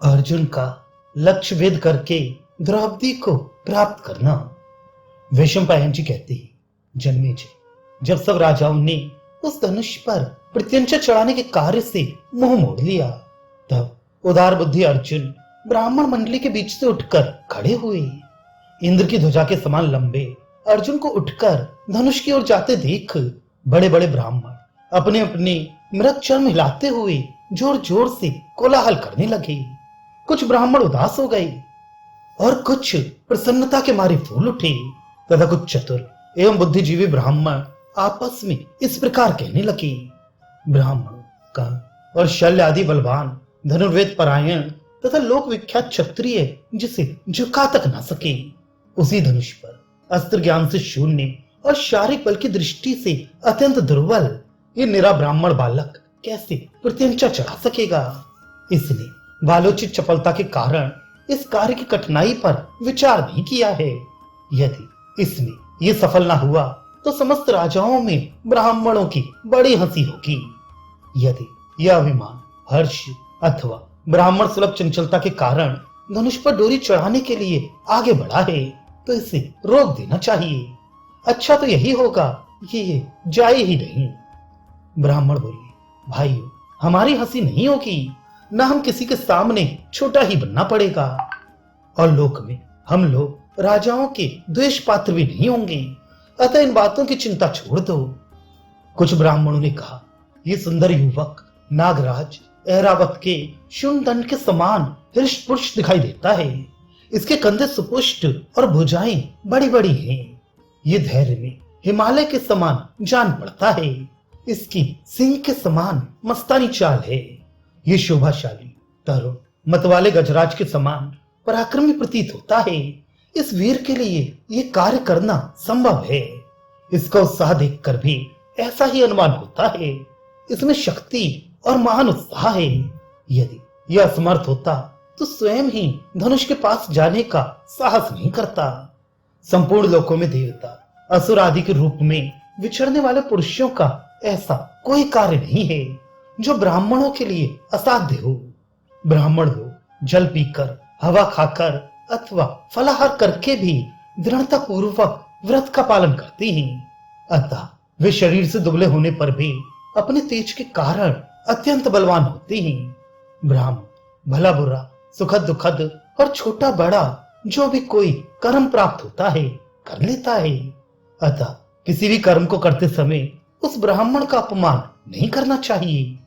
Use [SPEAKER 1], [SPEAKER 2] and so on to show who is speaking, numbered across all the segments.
[SPEAKER 1] अर्जुन का लक्ष्य भेद करके द्रौपदी को प्राप्त करना। वैशंपायन जी कहते हैं, जन्मे जी, जब सब राजाओं ने उस धनुष पर प्रत्यंचा चढ़ाने के कार्य से मुंह मोड़ लिया, तब उदार बुद्धि अर्जुन ब्राह्मण मंडली के बीच से उठकर खड़े हुए। इंद्र की ध्वजा के समान लंबे अर्जुन को उठकर धनुष की ओर जाते देख बड़े बड़े ब्राह्मण अपने अपने मृत चर्म हिलाते हुए जोर जोर से कोलाहल करने लगे। कुछ ब्राह्मण उदास हो गए और कुछ प्रसन्नता के मारे फूल उठे, तथा कुछ चतुर एवं बुद्धिजीवी ब्राह्मण आपस में इस प्रकार कहने लगे, ब्राह्मणों का और शल्य आदि बलवान धनुर्वेद परायण तथा लोक विख्यात क्षत्रिय जिसे झुका तक ना सके, उसी धनुष पर अस्त्र ज्ञान से शून्य और शारीरिक बल की दृष्टि से अत्यंत दुर्बल ये निरा ब्राह्मण बालक कैसे प्रत्यंचा चढ़ा सकेगा। इसने बालोचित चपलता के कारण इस कार्य की कठिनाई पर विचार नहीं किया है। यदि इसमें ये सफल ना हुआ तो समस्त राजाओं में ब्राह्मणों की बड़ी हंसी होगी। यदि यह अभिमान, हर्ष अथवा ब्राह्मण सुलभ चंचलता के कारण धनुष पर डोरी चढ़ाने के लिए आगे बढ़ा है तो इसे रोक देना चाहिए। अच्छा तो यही होगा कि ये जाए ही नहीं। ब्राह्मण बोले, भाइयों, हमारी हंसी नहीं होगी, ना हम किसी के सामने छोटा ही बनना पड़ेगा, और लोक में हम लोग राजाओं के द्वेष पात्र भी नहीं होंगे, अतः इन बातों की चिंता छोड़ दो। कुछ ब्राह्मणों ने कहा, ये सुंदर युवक नागराज ऐरावत के शून्यदंड के समान हृष्ट पुष्ट दिखाई देता है। इसके कंधे सुपुष्ट और भुजाएं बड़ी बड़ी हैं। ये धैर्य में हिमालय के समान जान पड़ता है। इसकी सिंह के समान मस्तानी चाल है। ये शोभाशाली तरुण मतवाले गजराज के समान पराक्रमी प्रतीत होता है। इस वीर के लिए ये कार्य करना संभव है। इसका उत्साह देखकर भी ऐसा ही अनुमान होता है। इसमें शक्ति और महान उत्साह है। यदि यह असमर्थ होता तो स्वयं ही धनुष के पास जाने का साहस नहीं करता। संपूर्ण लोकों में देवता, असुर आदि के रूप में विचरने वाले पुरुषों का ऐसा कोई कार्य नहीं है जो ब्राह्मणों के लिए असाध्य हो। ब्राह्मण लोग जल पीकर, हवा खाकर अथवा फलाहार करके भी दृढ़ता पूर्वक व्रत का पालन करते हैं। अतः वे शरीर से दुबले होने पर भी अपने तेज के कारण अत्यंत बलवान होते हैं। ब्राह्मण भला बुरा, सुखद दुखद और छोटा बड़ा जो भी कोई कर्म प्राप्त होता है कर लेता है। अतः किसी भी कर्म को करते समय उस ब्राह्मण का अपमान नहीं करना चाहिए।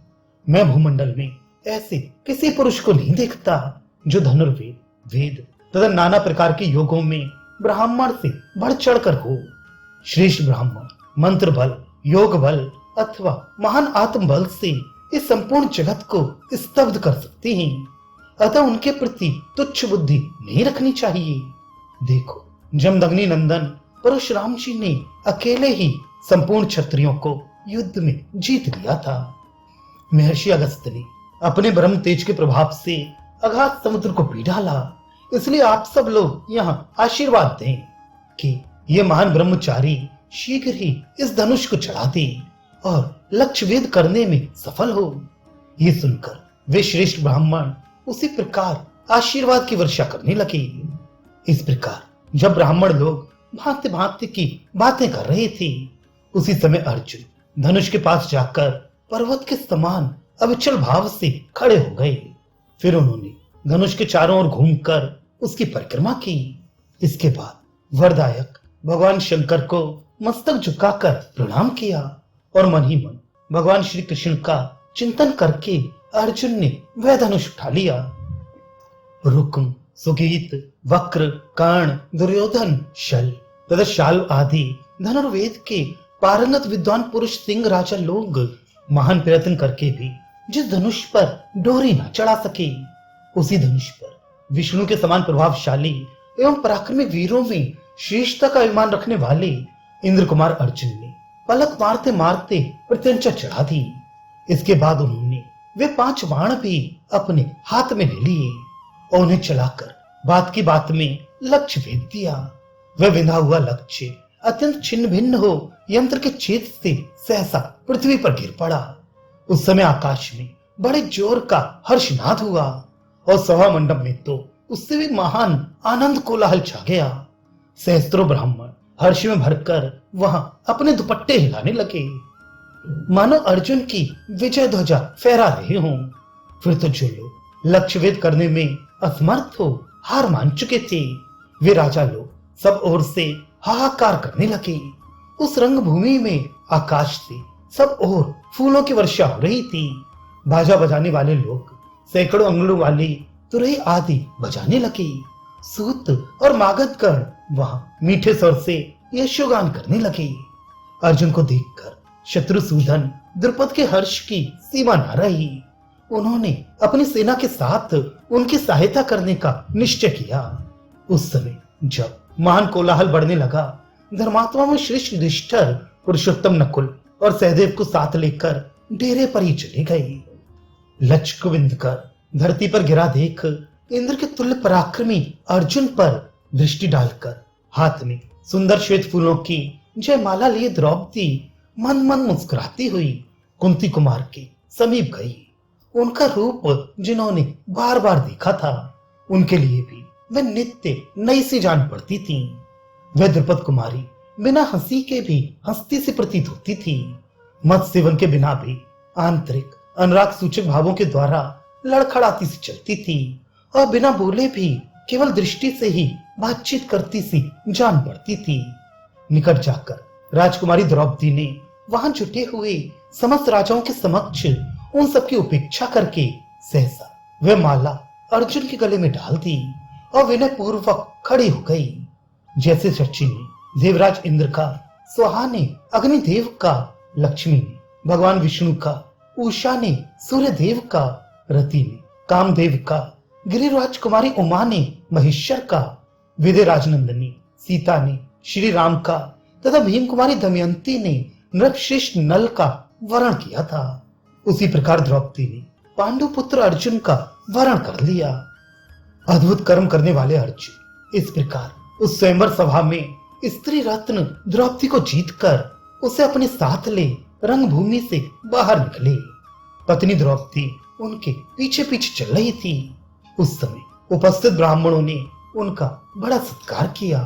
[SPEAKER 1] मैं भूमंडल में ऐसे किसी पुरुष को नहीं देखता जो धनुर्वेद, वेद तथा नाना प्रकार के योगों में ब्राह्मण से बढ़ चढ़ कर हो। श्रेष्ठ ब्राह्मण मंत्र बल, योग बल अथवा महान आत्म बल से इस संपूर्ण जगत को स्तब्ध कर सकते हैं। अतः उनके प्रति तुच्छ बुद्धि नहीं रखनी चाहिए। देखो, जमदग्नि नंदन परशुराम जी ने अकेले ही संपूर्ण क्षत्रियों को युद्ध में जीत लिया था। महर्षि अगस्त्य ने अपने ब्रह्म तेज के प्रभाव से अगाध समुद्र को पी डाला। इसलिए आप सब लोग यहाँ आशीर्वाद दें कि ये महान ब्रह्मचारी शीघ्र ही इस धनुष को चढ़ा दे और लक्ष्य भेद करने में सफल हो। ये सुनकर वे श्रेष्ठ ब्राह्मण उसी प्रकार आशीर्वाद की वर्षा करने लगे। इस प्रकार जब ब्राह्मण लोग भांति भांति की बातें कर रहे थे, उसी समय अर्जुन धनुष के पास जाकर पर्वत के समान अविचल भाव से खड़े हो गए। फिर उन्होंने धनुष के चारों ओर घूमकर उसकी परिक्रमा की। इसके बाद वरदायक भगवान शंकर को मस्तक झुकाकर प्रणाम किया और मन ही मन भगवान श्री कृष्ण का चिंतन करके अर्जुन ने वह धनुष उठा लिया। रुक्म, सुगीत, वक्र, कर्ण, दुर्योधन, शल तथा शाल आदि धनुर्वेद के पारंगत विद्वान पुरुष सिंह राजा लोग महान प्रयत्न करके भी जिस धनुष पर डोरी न चढ़ा सके, उसी धनुष पर विष्णु के समान प्रभावशाली एवं पराक्रमी वीरों में श्रेष्ठता का अभिमान रखने वाले इंद्र कुमार अर्जुन ने पलक मारते मारते प्रत्यंचा चढ़ा दी। इसके बाद उन्होंने वे 5 बाण भी अपने हाथ में ले लिए और उन्हें चलाकर बात की बात में लक्ष्य भेद दिया। वह विंधा हुआ लक्ष्य अत्यंत छिन्न भिन्न हो यंत्र के छेद से सहसा पृथ्वी पर गिर पड़ा। उस समय आकाश में बड़े जोर का हर्षनाद हुआ और सभा मंडप में तो उससे भी महान आनंद कोलाहल छा गया। सहस्त्रों ब्राह्मण हर्ष में भरकर वहां अपने दुपट्टे हिलाने लगे, मानो अर्जुन की विजय ध्वजा फहरा रहे हों। फिर तो जो लोग लक्ष्य भेद करने में असमर्थ हो हार मान चुके थे, वे राजा लोग सब ओर से हाहाकार करने लगे। उस रंगभूमि में आकाश से सब ओर फूलों की वर्षा हो रही थी। बाजा बजाने वाले लोग सैकड़ों अंगड़ों वाली तुरही आदि बजाने लगे। सूत और मागधगण वहां मीठे स्वर से यशोगान करने लगे। अर्जुन को देखकर शत्रुसूदन द्रुपद के हर्ष की सीमा न रही। उन्होंने अपनी सेना के साथ उनकी सहायता करने का निश्चय किया। उस समय जब महान कोलाहल बढ़ने लगा, धर्मात्मा में श्रेष्ठ युधिष्ठिर पुरुषोत्तम नकुल और सहदेव को साथ लेकर डेरे पर ही चले गए। लक्ष्य को विंध कर धरती पर गिरा देख इंद्र के तुल्य पराक्रमी अर्जुन पर दृष्टि डालकर हाथ में सुंदर श्वेत फूलों की जयमाला लिए द्रौपदी मन मन मुस्कुराती हुई कुंती कुमार के समीप गई। उनका रूप जिन्होंने बार बार देखा था, उनके लिए भी वह नित्य नई सी जान पड़ती थी। वह द्रुपद कुमारी बिना हंसी के भी हंसती सी प्रतीत होती थी। मत सेवन के बिना भी आंतरिक अनुराग सूचक भावों के द्वारा लड़खड़ाती सी चलती थी और बिना बोले भी केवल दृष्टि से ही बातचीत करती सी जान पड़ती थी। निकट जाकर राजकुमारी द्रौपदी ने वहां जुटे हुए समस्त राजाओं के समक्ष उन सबकी उपेक्षा करके सहसा वह माला अर्जुन के गले में डाल दी और विनय पूर्वक खड़ी हो गई। जैसे शची ने देवराज इंद्र का, स्वाहा ने अग्निदेव का, लक्ष्मी ने भगवान विष्णु का, उषा ने सूर्य देव का, रति ने कामदेव का, गिरिराज कुमारी उमा ने महेश्वर का, विदे राजनंदनी सीता ने श्री राम का तथा भीम कुमारी दमयंती ने नृपश्रेष्ठ नल का वर्ण किया था, उसी प्रकार द्रौपदी ने पांडु पुत्र अर्जुन का वर्ण कर लिया। अद्भुत कर्म करने वाले अर्जुन इस प्रकार उस स्वयंवर सभा में स्त्री रत्न द्रौपदी को जीतकर उसे अपने साथ ले रंगभूमि से बाहर निकले। पत्नी द्रौपदी उनके पीछे पीछे चल रही थी। उस समय उपस्थित ब्राह्मणों ने उनका बड़ा सत्कार किया।